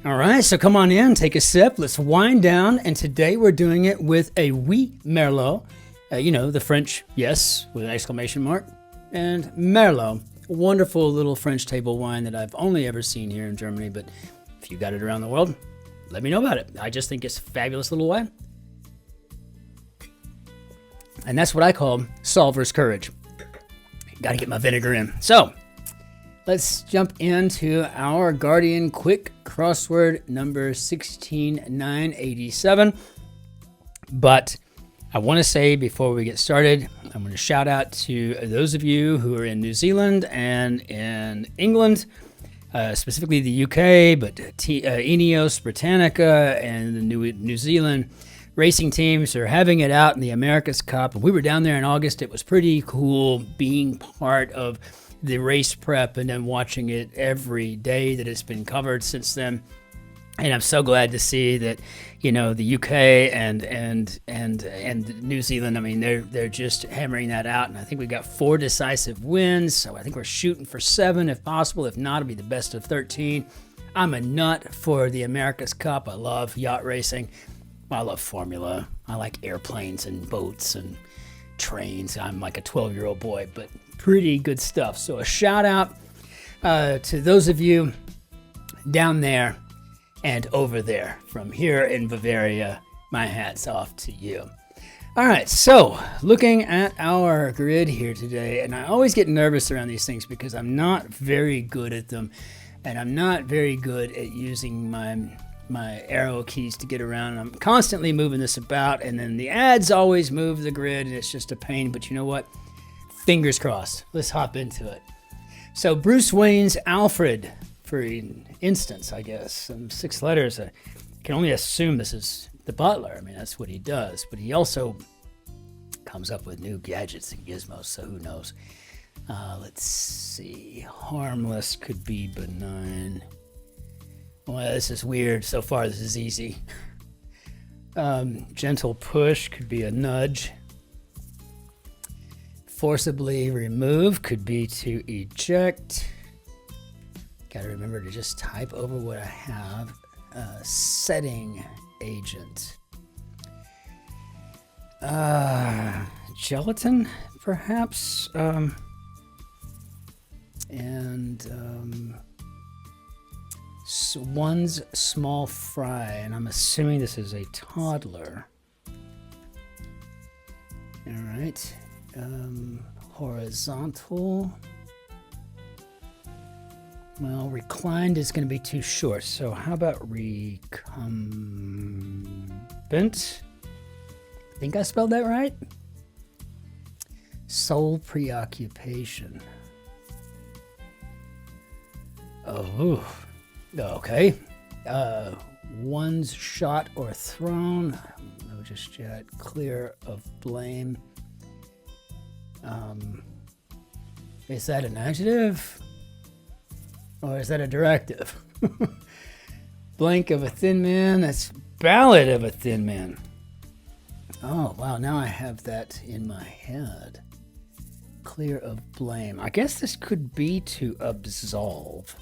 All right, so come on in, take a sip, let's wind down, and today we're doing it with a Wee Merlot. You know, the French yes with an exclamation mark, and Merlot, a wonderful little French table wine that I've only ever seen here in Germany, but if you got it around the world, let me know about it. I just think it's a fabulous little wine. And that's what I call solver's courage. Got to get my vinegar in. So, let's jump into our Guardian Quick Crossword number 16987. But I want to say before we get started, I'm going to shout out to those of you who are in New Zealand and in England, specifically the UK, but Ineos, Britannica, and the New Zealand racing teams are having it out in the America's Cup. We were down there in August. It was pretty cool being part of the race prep and then watching it every day that it's been covered since then. And I'm so glad to see that, you know, the UK and New Zealand, I mean, they're just hammering that out. And I think we got 4 decisive wins. So I think we're shooting for 7 if possible. If not, it'll be the best of 13. I'm a nut for the America's Cup. I love yacht racing. I love formula. I like airplanes and boats and trains. I'm like a 12-year-old boy, but pretty good stuff. So a shout out to those of you down there and over there. From here in Bavaria, my hat's off to you. All right, so looking at our grid here today, and I always get nervous around these things because I'm not very good at them, and I'm not very good at using my arrow keys to get around. I'm constantly moving this about, and then the ads always move the grid, and it's just a pain. But you know what? Fingers crossed. Let's hop into it. So Bruce Wayne's Alfred, for instance, I guess, 6 letters. I can only assume this is the butler. I mean, that's what he does. But he also comes up with new gadgets and gizmos, so who knows? Let's see. Harmless could be benign. Well, this is weird. So far, this is easy. Gentle push could be a nudge. Forcibly remove could be to eject. Got to remember to just type over what I have. Setting agent. Gelatin, perhaps. One's small fry, and I'm assuming this is a toddler. All right. Horizontal. Well, reclined is going to be too short, so how about recumbent? I think I spelled that right. Sole preoccupation. Oh, okay. One's shot or thrown. No, just yet. Clear of blame. Is that an adjective? Or is that a directive? Blank of a thin man. That's ballad of a thin man. Oh, wow. Now I have that in my head. Clear of blame. I guess this could be to absolve.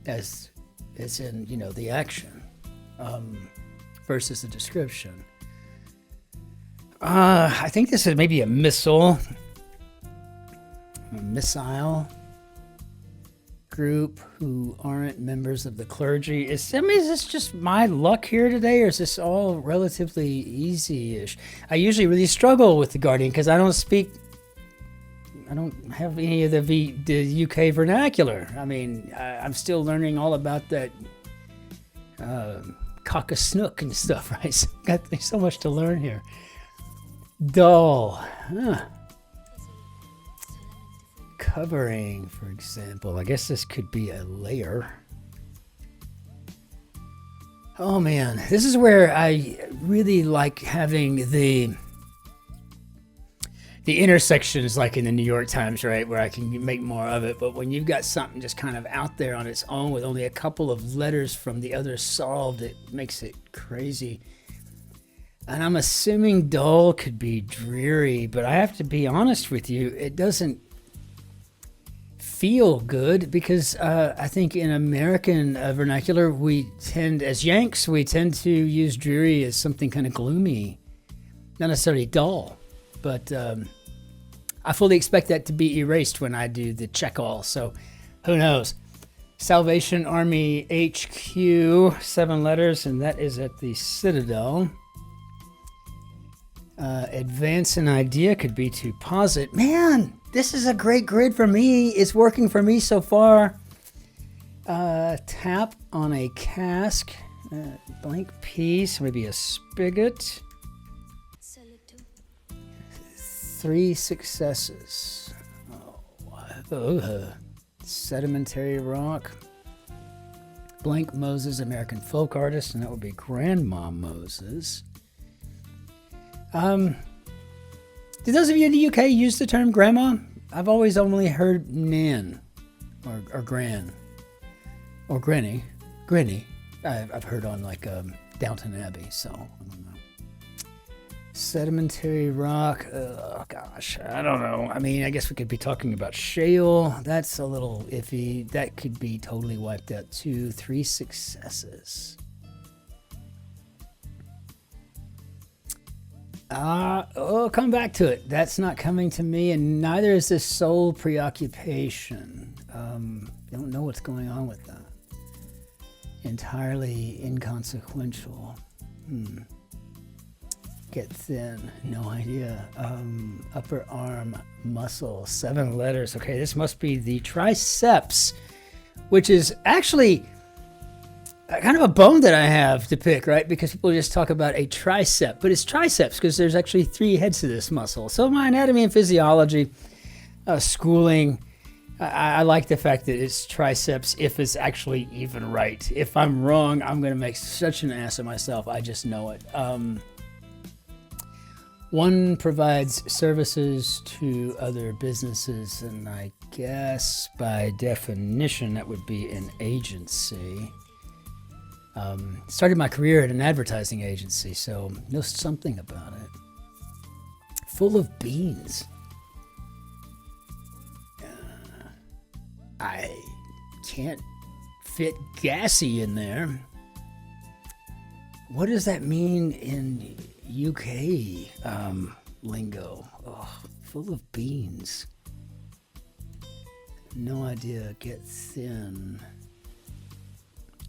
As in, you know, the action versus the description. I think this is maybe a missile group who aren't members of the clergy. Is this just my luck here today, or is this all relatively easy-ish? I usually really struggle with the Guardian because I don't have any of the UK vernacular. I mean, I'm still learning all about that cock a snook and stuff, right? So there's so much to learn here. Dull. Covering, for example. I guess this could be a layer. Oh man, this is where I really like having the intersections, like in the New York Times, right, where I can make more of it. But when you've got something just kind of out there on its own with only a couple of letters from the other solved, it makes it crazy. And I'm assuming dull could be dreary, but I have to be honest with you, it doesn't feel good because I think in American vernacular, we tend, as Yanks, we tend to use dreary as something kind of gloomy, not necessarily dull, but I fully expect that to be erased when I do the check all. So who knows? Salvation Army HQ, 7 letters, and that is at the Citadel. Advance an idea could be to posit. Man, this is a great grid for me. It's working for me so far. Tap on a cask, blank piece, maybe a spigot. 3 successes. Sedimentary rock. Blank Moses, American folk artist, and that would be Grandma Moses. Do those of you in the UK use the term grandma? I've always only heard nan or gran or granny. I've heard on like Downton Abbey, so I don't know. Sedimentary rock. Oh gosh, I don't know. I mean, I guess we could be talking about shale. That's a little iffy. That could be totally wiped out too. 3 successes. Come back to it. That's not coming to me, and neither is this sole preoccupation. Don't know what's going on with that. Entirely inconsequential. Get thin. No idea. Upper arm muscle. 7 letters. Okay, this must be the triceps, which is actually kind of a bone that I have to pick, right? Because people just talk about a tricep, but it's triceps because there's actually 3 heads to this muscle. So my anatomy and physiology schooling, I like the fact that it's triceps if it's actually even right. If I'm wrong, I'm going to make such an ass of myself. I just know it. One provides services to other businesses, and I guess by definition that would be an agency. Started my career at an advertising agency, so know something about it. Full of beans. I can't fit gassy in there. What does that mean in UK lingo? Oh, full of beans. No idea. Get thin.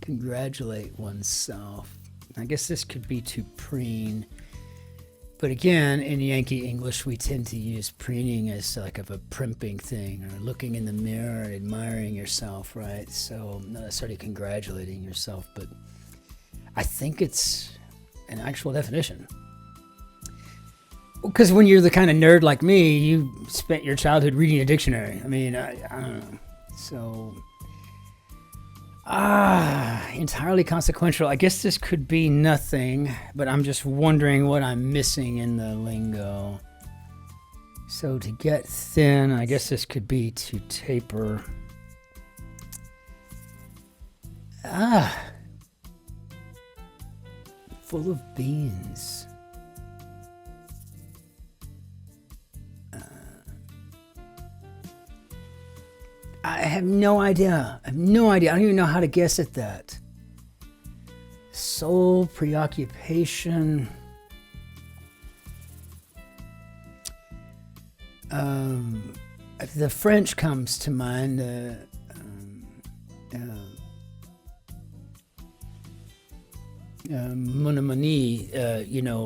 Congratulate oneself. I guess this could be to preen. But again, in Yankee English, we tend to use preening as like of a primping thing, or looking in the mirror and admiring yourself, right? So not necessarily congratulating yourself, but I think it's an actual definition. Because when you're the kind of nerd like me, you spent your childhood reading a dictionary. I mean, I don't know. So, entirely consequential. I guess this could be nothing, but I'm just wondering what I'm missing in the lingo. So to get thin, I guess this could be to taper. Full of beans. I have no idea. I don't even know how to guess at that. Sole preoccupation. The French comes to mind. Monomanie,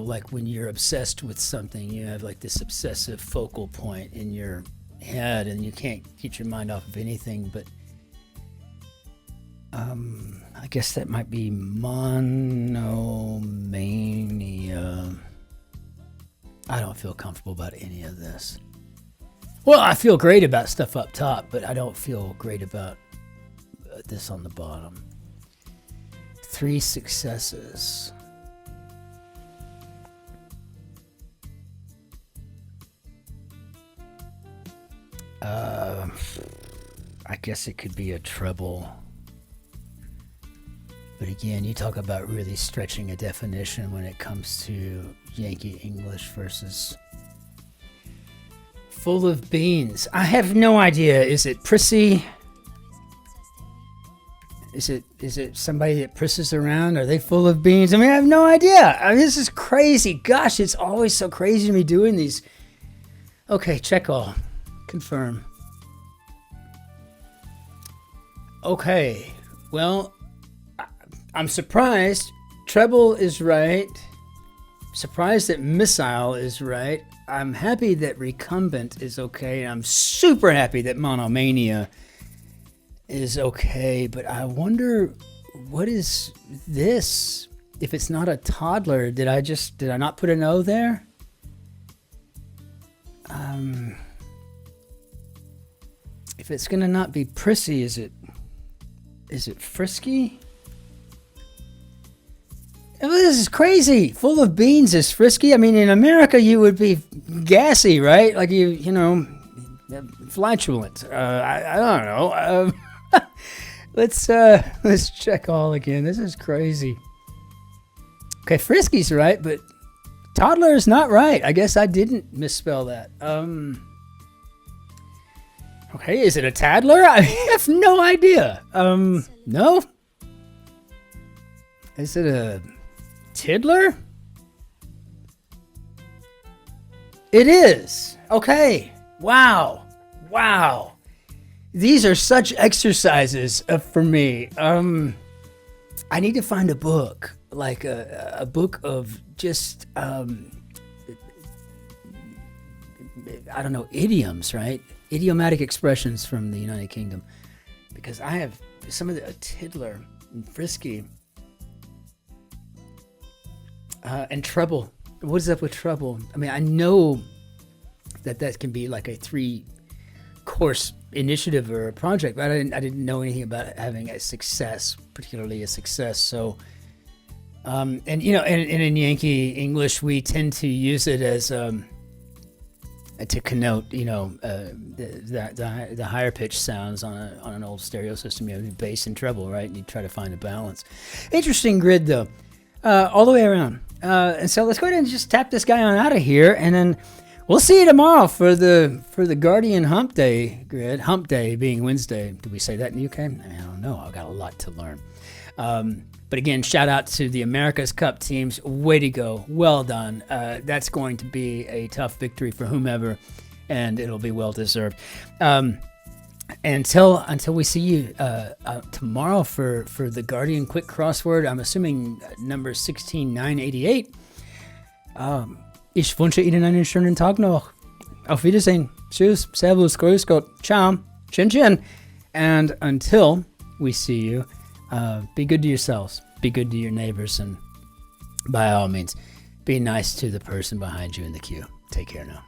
like when you're obsessed with something, you have like this obsessive focal point in your head and you can't get your mind off of anything, but I guess that might be monomania. I don't feel comfortable about any of this. Well, I feel great about stuff up top, but I don't feel great about this on the bottom. 3 successes. I guess it could be a treble. But again, you talk about really stretching a definition when it comes to Yankee English versus full of beans. I have no idea. Is it prissy? Is it somebody that prisses around? Are they full of beans? I mean, I have no idea. I mean, this is crazy. Gosh, it's always so crazy to me doing these. Okay, check all. Confirm. Okay, well, I'm surprised. Treble is right. Surprised that missile is right. I'm happy that recumbent is okay. I'm super happy that monomania is okay. But I wonder, what is this? If it's not a toddler, did I not put an O there? If it's gonna not be prissy, is it frisky? Oh, this is crazy. Full of beans is frisky. I mean, in America, you would be gassy, right? Like you know, flatulent. I don't know. Let's check all again. This is crazy. Okay, frisky's right, but toddler is not right. I guess I didn't misspell that. Okay, is it a taddler? I have no idea. No. Is it a tiddler? It is. Okay. Wow. These are such exercises for me. I need to find a book, like a book of just, I don't know, idioms, right? Idiomatic expressions from the United Kingdom. Because I have some of the tiddler and frisky. And treble. What is up with treble? I mean, I know that can be like a 3-course initiative or a project, but I didn't know anything about having a success, particularly a success. So, and you know, and in Yankee English, we tend to use it as to connote, you know, the higher pitch sounds on an old stereo system. You have bass and treble, right? And you try to find a balance. Interesting grid though, all the way around. And so let's go ahead and just tap this guy on out of here, and then we'll see you tomorrow for the Guardian Hump Day grid. Hump Day being Wednesday. Did we say that in the UK? I mean, I don't know. I've got a lot to learn. But again, shout out to the America's Cup teams. Way to go. Well done. That's going to be a tough victory for whomever, and it'll be well deserved. Until we see you tomorrow for the Guardian Quick Crossword, I'm assuming number 16988. Ich wünsche Ihnen einen schönen Tag noch. Auf Wiedersehen. Tschüss. Servus. Grüß Gott. Ciao. Cin-Cin. And until we see you, be good to yourselves. Be good to your neighbors. And by all means, be nice to the person behind you in the queue. Take care now.